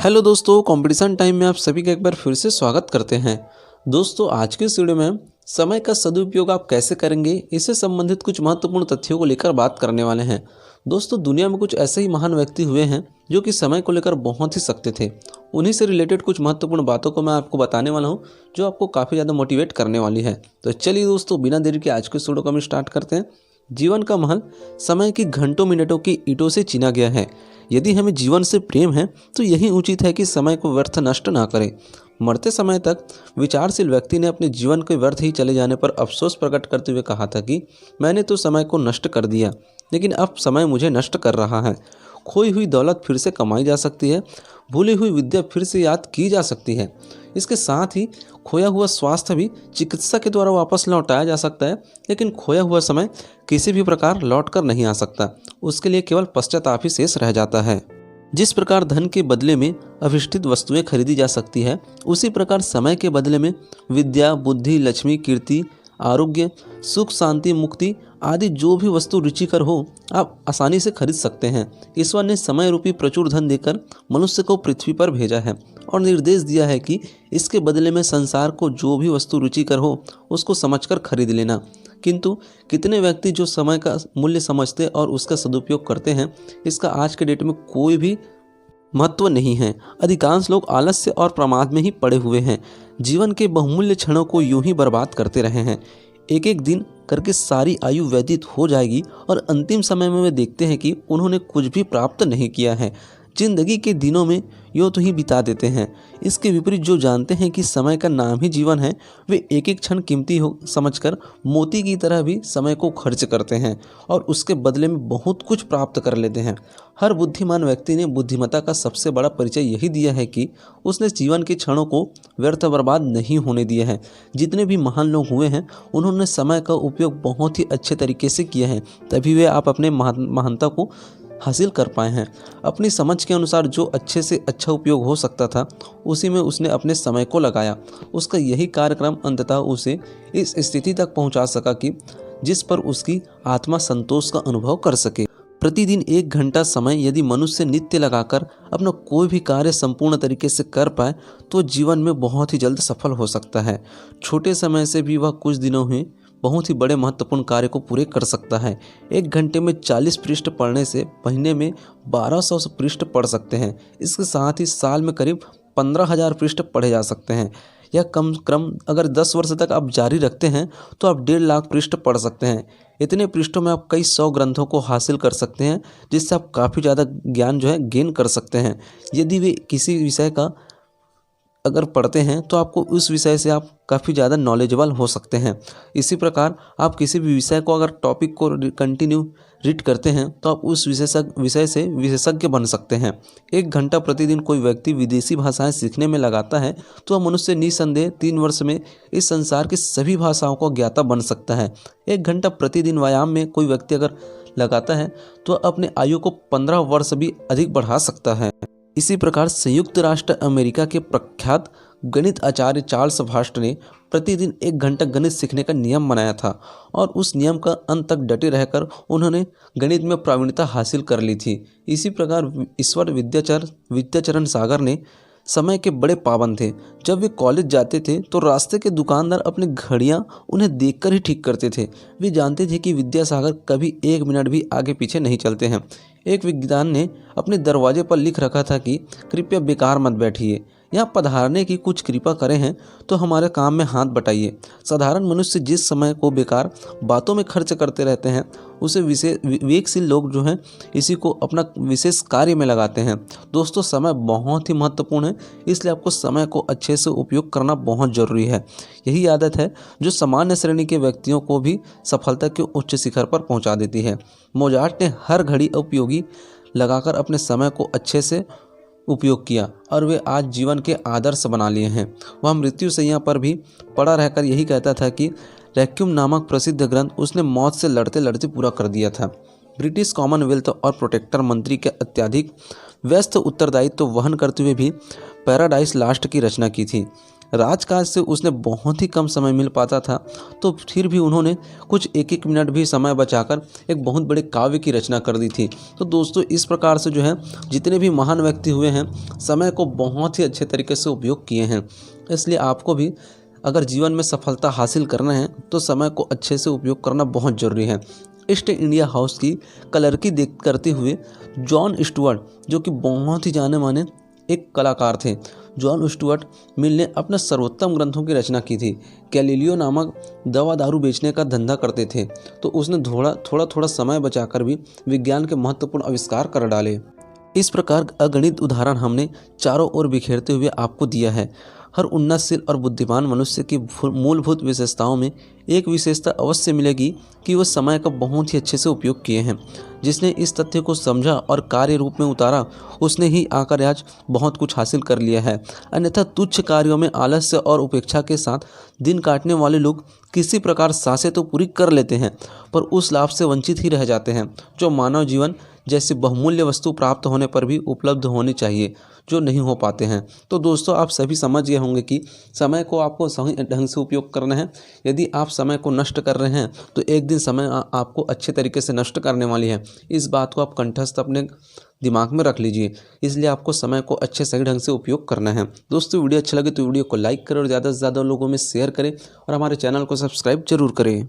Hello दोस्तों, competition time में आप सभी का एक बार फिर से स्वागत करते हैं। दोस्तों, आज के इस वीडियो में समय का सदुपयोग आप कैसे करेंगे, इससे संबंधित कुछ महत्वपूर्ण तथ्यों को लेकर बात करने वाले हैं। दोस्तों, दुनिया में कुछ ऐसे ही महान व्यक्ति हुए हैं जो कि समय को लेकर बहुत ही सख्त थे। उन्हीं से रिलेटेड कुछ महत्वपूर्ण बातों को मैं आपको बताने वाला हूँ जो आपको काफ़ी ज़्यादा मोटिवेट करने वाली है। तो चलिए दोस्तों, बिना देरी के आज के इस वीडियो को हम स्टार्ट करते हैं। जीवन का महल समय की घंटों मिनटों की ईंटों से चीना गया है। यदि हमें जीवन से प्रेम है तो यही उचित है कि समय को व्यर्थ नष्ट ना करें। मरते समय तक विचारशील व्यक्ति ने अपने जीवन के व्यर्थ ही चले जाने पर अफसोस प्रकट करते हुए कहा था कि मैंने तो समय को नष्ट कर दिया, लेकिन अब समय मुझे नष्ट कर रहा है। खोई हुई दौलत फिर से कमाई जा सकती है, भूली हुई विद्या फिर से याद की जा सकती है। इसके साथ ही खोया हुआ स्वास्थ्य भी चिकित्सा के द्वारा वापस लौटाया जा सकता है, लेकिन खोया हुआ समय किसी भी प्रकार लौट कर नहीं आ सकता। उसके लिए केवल पश्चाताप ही शेष रह जाता है। जिस प्रकार धन के बदले में अविष्ठित वस्तुएं खरीदी जा सकती है, उसी प्रकार समय के बदले में विद्या, बुद्धि, लक्ष्मी, कीर्ति, आरोग्य, सुख, शांति, मुक्ति आदि जो भी वस्तु रुचिकर हो, आप आसानी से खरीद सकते हैं। ईश्वर ने समय रूपी प्रचुर धन देकर मनुष्य को पृथ्वी पर भेजा है और निर्देश दिया है कि इसके बदले में संसार को जो भी वस्तु रुचिकर हो उसको समझकर खरीद लेना। किंतु कितने व्यक्ति जो समय का मूल्य समझते और उसका सदुपयोग करते हैं, इसका आज के डेट में कोई भी महत्व नहीं है। अधिकांश लोग आलस्य और प्रमाद में ही पड़े हुए हैं। जीवन के बहुमूल्य क्षणों को यूं ही बर्बाद करते रहे हैं। एक एक दिन करके सारी आयु व्यतीत हो जाएगी और अंतिम समय में वे देखते हैं कि उन्होंने कुछ भी प्राप्त नहीं किया है। जिंदगी के दिनों में यूँ तो ही बिता देते हैं। इसके विपरीत जो जानते हैं कि समय का नाम ही जीवन है, वे एक एक क्षण कीमती हो समझकर मोती की तरह भी समय को खर्च करते हैं और उसके बदले में बहुत कुछ प्राप्त कर लेते हैं। हर बुद्धिमान व्यक्ति ने बुद्धिमत्ता का सबसे बड़ा परिचय यही दिया है कि उसने जीवन के क्षणों को व्यर्थ बर्बाद नहीं होने दिया है। जितने भी महान लोग हुए हैं, उन्होंने समय का उपयोग बहुत ही अच्छे तरीके से किया है, तभी वे आप अपने महानता को हासिल कर पाए हैं। अपनी समझ के अनुसार जो अच्छे से अच्छा उपयोग हो सकता था, उसी में उसने अपने समय को लगाया। उसका यही कार्यक्रम अंततः उसे इस स्थिति तक पहुंचा सका कि जिस पर उसकी आत्मा संतोष का अनुभव कर सके। प्रतिदिन 1 घंटा समय यदि मनुष्य नित्य लगाकर अपना कोई भी कार्य संपूर्ण तरीके से कर पाए तो जीवन में बहुत ही जल्द सफल हो सकता है। छोटे समय से भी वह कुछ दिनों में बहुत ही बड़े महत्वपूर्ण कार्य को पूरे कर सकता है। 1 घंटे में 40 पृष्ठ पढ़ने से महीने में 1200 पृष्ठ पढ़ सकते हैं। इसके साथ ही साल में करीब 15,000 पृष्ठ पढ़े जा सकते हैं। यह क्रम अगर 10 वर्ष तक आप जारी रखते हैं तो आप 1.5 लाख पृष्ठ पढ़ सकते हैं। इतने पृष्ठों में आप कई 100 ग्रंथों को हासिल कर सकते हैं, जिससे आप काफ़ी ज़्यादा ज्ञान गेन कर सकते हैं। यदि वे किसी विषय का अगर पढ़ते हैं तो आपको उस विषय से आप काफ़ी ज़्यादा नॉलेजेबल हो सकते हैं। इसी प्रकार आप किसी भी विषय को अगर टॉपिक को कंटिन्यू रीड करते हैं तो आप उस विषय से विशेषज्ञ बन सकते हैं। 1 घंटा प्रतिदिन कोई व्यक्ति विदेशी भाषाएं सीखने में लगाता है तो वह मनुष्य निसंदेह 3 वर्ष में इस संसार की सभी भाषाओं का ज्ञाता बन सकता है। 1 घंटा प्रतिदिन व्यायाम में कोई व्यक्ति अगर लगाता है तो अपने आयु को 15 वर्ष भी अधिक बढ़ा सकता है। इसी प्रकार संयुक्त राष्ट्र अमेरिका के प्रख्यात गणित आचार्य चार्ल्स बाबेज ने प्रतिदिन 1 घंटा गणित सीखने का नियम बनाया था और उस नियम का अंत तक डटे रहकर उन्होंने गणित में प्रावीण्यता हासिल कर ली थी। इसी प्रकार ईश्वर विद्याचरण सागर ने समय के बड़े पाबंद थे। जब वे कॉलेज जाते थे तो रास्ते के दुकानदार अपनी घड़ियां उन्हें देखकर ही ठीक करते थे। वे जानते थे कि विद्यासागर कभी 1 मिनट भी आगे पीछे नहीं चलते हैं। एक विद्वान ने अपने दरवाजे पर लिख रखा था कि कृपया बेकार मत बैठिए, यहाँ पधारने की कुछ कृपा करें हैं तो हमारे काम में हाथ बटाइए। साधारण मनुष्य जिस समय को बेकार बातों में खर्च करते रहते हैं, उसे विवेकशील लोग इसी को अपना विशेष कार्य में लगाते हैं। दोस्तों, समय बहुत ही महत्वपूर्ण है, इसलिए आपको समय को अच्छे से उपयोग करना बहुत ज़रूरी है। यही आदत है जो सामान्य श्रेणी के व्यक्तियों को भी सफलता के उच्च शिखर पर पहुंचा देती है। मोजार्ट ने हर घड़ी उपयोगी लगाकर अपने समय को अच्छे से उपयोग किया और वे आज जीवन के आदर्श बना लिए हैं। वह मृत्यु शैय्या पर भी पड़ा रहकर यही कहता था कि रेक्विएम नामक प्रसिद्ध ग्रंथ उसने मौत से लड़ते लड़ते पूरा कर दिया था। ब्रिटिश कॉमनवेल्थ और प्रोटेक्टर मंत्री के अत्यधिक व्यस्त उत्तरदायित्व वहन करते हुए भी पैराडाइज लास्ट की रचना की थी। राजकाज से उसने बहुत ही कम समय मिल पाता था, तो फिर भी उन्होंने कुछ एक एक मिनट भी समय बचाकर एक बहुत बड़े काव्य की रचना कर दी थी। तो दोस्तों इस प्रकार से जो है जितने भी महान व्यक्ति हुए हैं, समय को बहुत ही अच्छे तरीके से उपयोग किए हैं। इसलिए आपको भी अगर जीवन में सफलता हासिल करना है तो समय को अच्छे से उपयोग करना बहुत ज़रूरी है। ईस्ट इंडिया हाउस की कलरकी देख करते हुए जॉन स्टुअर्ट, जो कि बहुत ही जाने माने एक कलाकार थे, जॉन स्टुअर्ट मिल ने अपने सर्वोत्तम ग्रंथों की रचना की थी। गैलीलियो नामक दवा दारू बेचने का धंधा करते थे, तो उसने थोड़ा समय बचाकर भी विज्ञान के महत्वपूर्ण आविष्कार कर डाले। इस प्रकार अगणित उदाहरण हमने चारों ओर बिखेरते हुए आपको दिया है। हर उन्नतशील और बुद्धिमान मनुष्य की मूलभूत विशेषताओं में एक विशेषता अवश्य मिलेगी कि वह समय का बहुत ही अच्छे से उपयोग किए हैं। जिसने इस तथ्य को समझा और कार्य रूप में उतारा, उसने ही आकर आज बहुत कुछ हासिल कर लिया है। अन्यथा तुच्छ कार्यों में आलस्य और उपेक्षा के साथ दिन काटने वाले लोग किसी प्रकार सांसें तो पूरी कर लेते हैं, पर उस लाभ से वंचित ही रह जाते हैं जो मानव जीवन जैसी बहुमूल्य वस्तु प्राप्त होने पर भी उपलब्ध होनी चाहिए, जो नहीं हो पाते हैं। तो दोस्तों आप सभी समझ गए होंगे कि समय को आपको सही ढंग से उपयोग करना है। यदि आप समय को नष्ट कर रहे हैं तो एक दिन समय आपको अच्छे तरीके से नष्ट करने वाली है। इस बात को आप कंठस्थ अपने दिमाग में रख लीजिए। इसलिए आपको समय को अच्छे सही ढंग से उपयोग करना है। दोस्तों वीडियो अच्छा लगे तो वीडियो को लाइक करें और ज़्यादा से ज़्यादा लोगों में शेयर करें और हमारे चैनल को सब्सक्राइब जरूर करें।